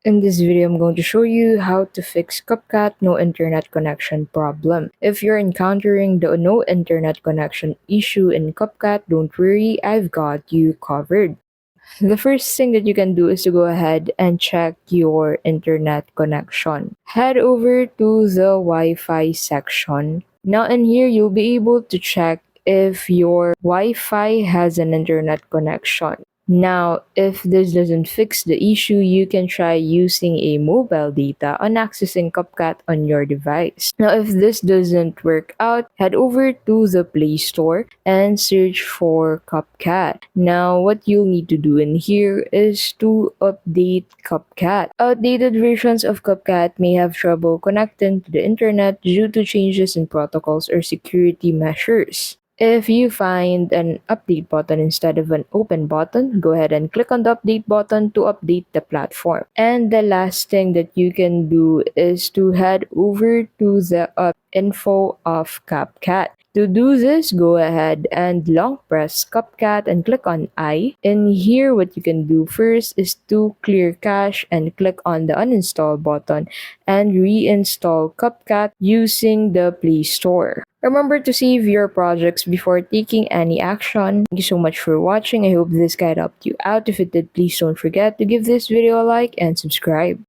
In this video, I'm going to show you how to fix Capcut no internet connection problem. If you're encountering the no internet connection issue in Capcut, don't worry, I've got you covered. The first thing that you can do is to go ahead and check your internet connection. Head over to the Wi-Fi section. Now in here, you'll be able to check if your Wi-Fi has an internet connection. Now, if this doesn't fix the issue, you can try using a mobile data on accessing CapCut on your device. Now, if this doesn't work out, head over to the Play Store and search for CapCut. Now, what you'll need to do in here is to update CapCut. Outdated versions of CapCut may have trouble connecting to the internet due to changes in protocols or security measures. If you find an update button instead of an open button, go ahead and click on the update button to update the platform. And the last thing that you can do is to head over to the info of CapCut. To do this, go ahead and long press CapCut and click on I. In here, what you can do first is to clear cache and click on the uninstall button and reinstall CapCut using the Play Store. Remember to save your projects before taking any action. Thank you so much for watching. I hope this guide helped you out. If it did, please don't forget to give this video a like and subscribe.